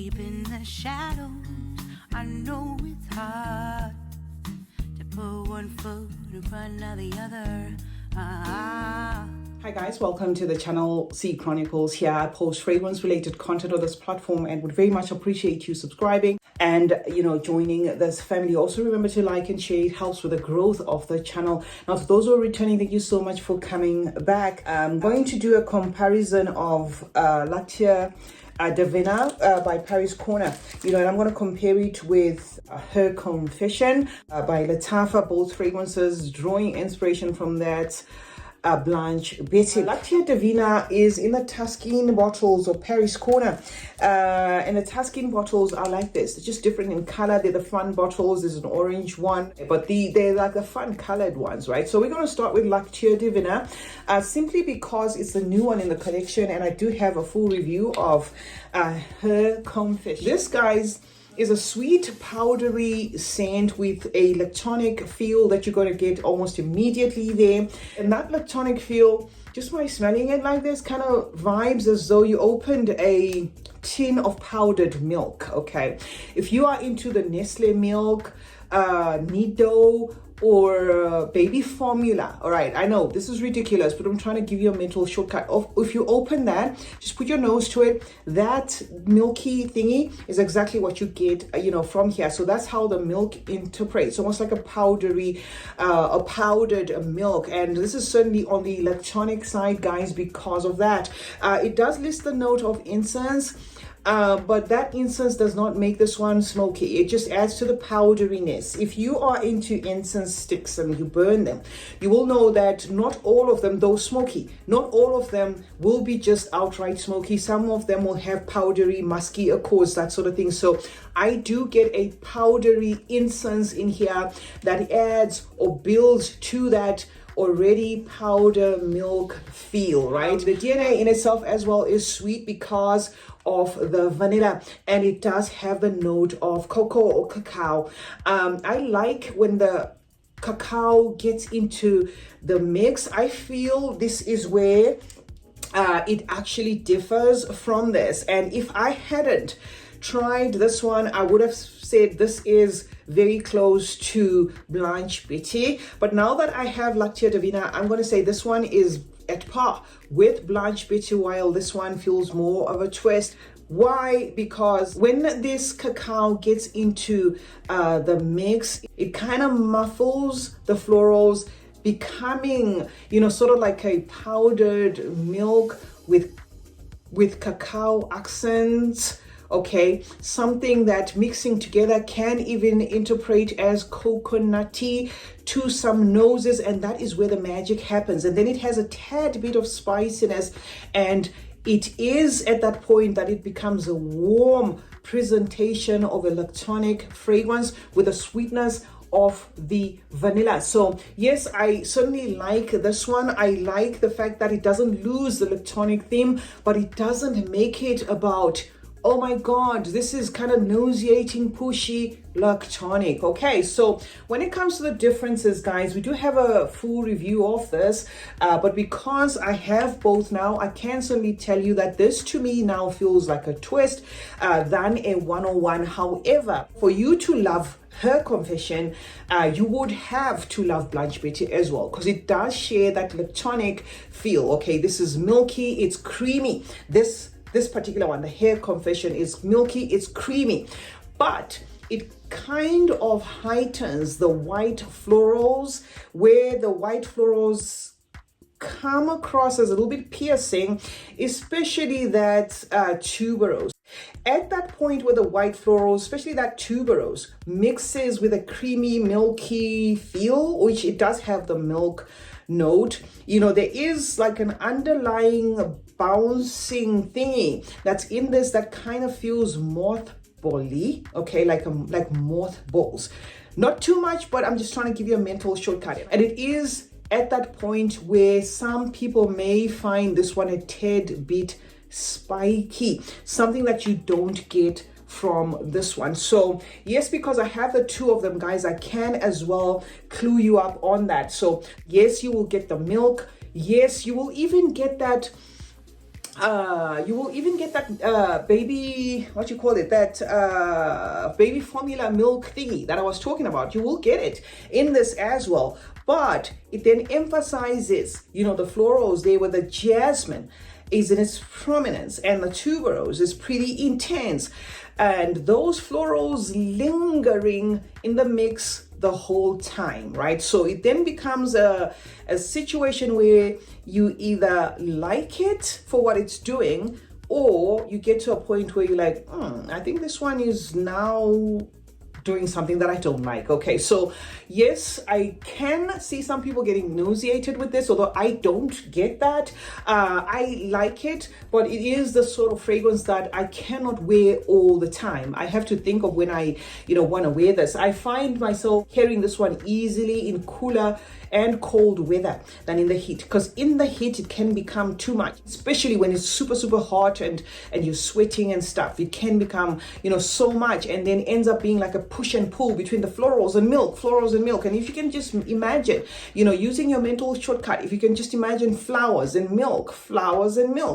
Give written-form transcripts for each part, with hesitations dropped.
Deep in the shadows, I know it's hard to put one foot in front of the other. Hi guys, welcome to the channel C Chronicles. Here I post fragrance related content on this platform and would very much appreciate you subscribing and joining this family. Also remember to like and share. It helps with the growth of the channel. Now for those who are returning, thank you so much for coming back. I'm going to do a comparison of Lactia Divina by Paris Corner, and I'm going to compare it with Her Confession by Lattafa. Both fragrances drawing inspiration from that Blanche Betty. Lactia Divina is in the Tuscan bottles of Paris Corner, and the Tuscan bottles are like this. They're just different in color. They're the fun bottles. There's an orange one, but they're like the fun colored ones, right? So we're going to start with Lactia Divina, simply because it's the new one in the collection, and I do have a full review of Her Confession. This, guys, is a sweet powdery scent with a lactonic feel that you're going to get almost immediately there. And that lactonic feel, just by smelling it like this, kind of vibes as though you opened a tin of powdered milk. Okay, if you are into the Nestle milk, Nido, or baby formula, all right, I know this is ridiculous, but I'm trying to give you a mental shortcut. If you open that, just put your nose to it, that milky thingy is exactly what you get from here. So that's how the milk interprets, almost like a powdery a powdered milk. And this is certainly on the electronic side, guys, because of that. It does list the note of incense, but that incense does not make this one smoky. It just adds to the powderiness. If you are into incense sticks and you burn them, you will know that not all of them, though smoky, not all of them will be just outright smoky. Some of them will have powdery, musky accords, that sort of thing. So I do get a powdery incense in here that adds or builds to that already powder milk feel, right? The DNA in itself as well is sweet because of the vanilla, and it does have the note of cocoa or cacao. I like when the cacao gets into the mix. I feel this is where it actually differs from this. And if I hadn't tried this one, I would have said this is very close to Blanche Betty. But now that I have Lactia Divina, I'm going to say this one is at par with Blanche Betty, while this one feels more of a twist. Why? Because when this cacao gets into the mix, it kind of muffles the florals, becoming sort of like a powdered milk with cacao accents. Okay, something that mixing together can even interpret as coconutty to some noses, and that is where the magic happens. And then it has a tad bit of spiciness, and it is at that point that it becomes a warm presentation of a lactonic fragrance with a sweetness of the vanilla. So yes, I certainly like this one. I like the fact that it doesn't lose the lactonic theme, but it doesn't make it about, oh my God, this is kind of nauseating, pushy, lactonic. Okay, so when it comes to the differences, guys, we do have a full review of this, but because I have both now, I can certainly tell you that this to me now feels like a twist than a 101. However, for you to love Her Confession, you would have to love Blanche Betty as well, because it does share that lactonic feel. Okay, this is milky, it's creamy. This particular one, the Hair Confession, is milky, it's creamy, but it kind of heightens the white florals, where the white florals come across as a little bit piercing, especially that tuberose. At that point where the white florals, especially that tuberose, mixes with a creamy, milky feel, which it does have the milk note, there is like an underlying bouncing thingy that's in this that kind of feels mothball-y, okay, like mothballs. Not too much, but I'm just trying to give you a mental shortcut. And it is at that point where some people may find this one a tad bit spiky, something that you don't get from this one. So yes, because I have the two of them, guys, I can as well clue you up on that. So yes, you will get the milk. Yes, you will even get that You will even get that baby, what you call it, that baby formula milk thingy that I was talking about. You will get it in this as well. But it then emphasizes, you know, the florals there with the jasmine is in its prominence, and the tuberose is pretty intense, and those florals lingering in the mix the whole time, right? So it then becomes a situation where you either like it for what it's doing, or you get to a point where you're like, I think this one is now doing something that I don't like. Okay, so yes, I can see some people getting nauseated with this, although I don't get that. I like it, but it is the sort of fragrance that I cannot wear all the time. I have to think of when I, you know, want to wear this. I find myself carrying this one easily in cooler and cold weather than in the heat, because in the heat it can become too much, especially when it's super hot and you're sweating and stuff. It can become, you know, so much, and then ends up being like a push and pull between the florals and milk. And if you can just imagine, you know, using your mental shortcut, if you can just imagine flowers and milk,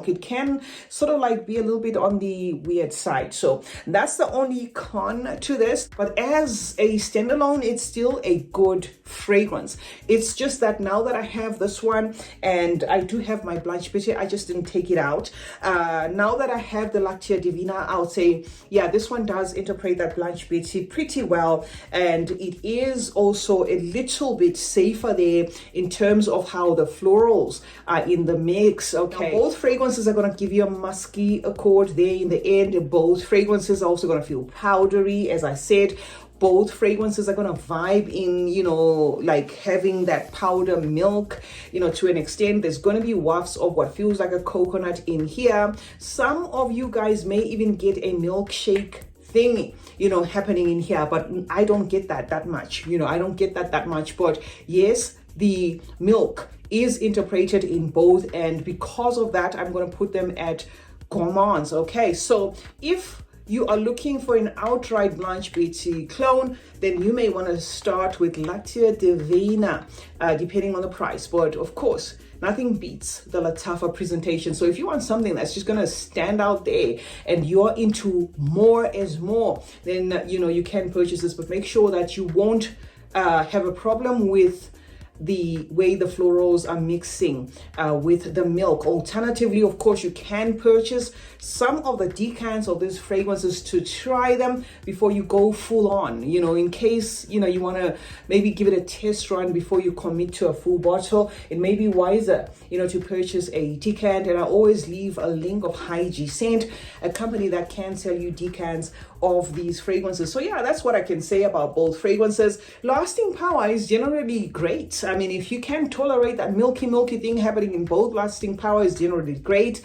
it can sort of like be a little bit on the weird side. So that's the only con to this, but as a standalone, it's still a good fragrance. It's just that now that I have this one, and I do have my Blanche Betty, I just didn't take it out. Now that I have the Lactia Divina, I would say, yeah, this one does interpret that Blanche Betty pretty well, and it is also a little bit safer there in terms of how the florals are in the mix. Okay, now, both fragrances are going to give you a musky accord there in the end. Both fragrances are also going to feel powdery, as I said. Both fragrances are going to vibe in, you know, like having that powder milk, you know, to an extent. There's going to be wafts of what feels like a coconut in here. Some of you guys may even get a milkshake thing, you know, happening in here, but I don't get that much, you know, I don't get that much. But yes, the milk is interpreted in both, and because of that, I'm going to put them at gourmands. Okay, so if you are looking for an outright Blanche Betty clone, then you may want to start with Lactia Divina, depending on the price. But of course, nothing beats the Lattafa presentation. So if you want something that's just going to stand out there and you're into more is more, then, you know, you can purchase this, but make sure that you won't have a problem with the way the florals are mixing with the milk. Alternatively, of course, you can purchase some of the decants of these fragrances to try them before you go full on, you know, in case, you know, you want to maybe give it a test run before you commit to a full bottle. It may be wiser, you know, to purchase a decant, and I always leave a link of Hygie Scent, a company that can sell you decants of these fragrances. So yeah, that's what I can say about both fragrances. Lasting power is generally great. I mean, if you can tolerate that milky thing happening in both, lasting power is generally great.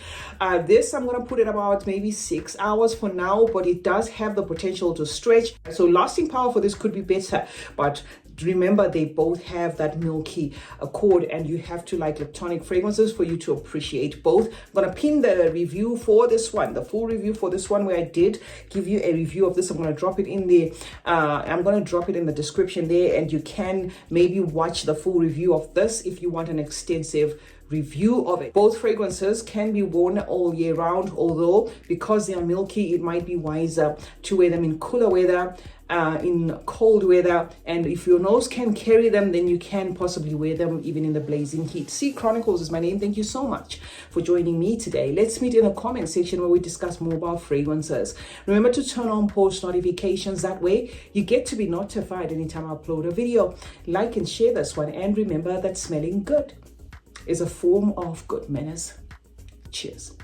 This, I'm going to put it about maybe 6 hours for now, but it does have the potential to stretch. So lasting power for this could be better, but remember, they both have that milky accord, and you have to like lactonic fragrances for you to appreciate both. I'm going to pin the review for this one, the full review for this one, where I did give you a review of this. I'm going to drop it in the I'm going to drop it in the description there, and you can maybe watch the full review of this if you want an extensive review of it. Both fragrances can be worn all year round, although because they are milky, it might be wiser to wear them in cooler weather, in cold weather, and if your nose can carry them, then you can possibly wear them even in the blazing heat. C Chronicles is my name. Thank you so much for joining me today. Let's meet in the comment section where we discuss more about fragrances. Remember to turn on post notifications. That way you get to be notified anytime I upload a video. Like and share this one, and remember that smelling good is a form of good manners. Cheers.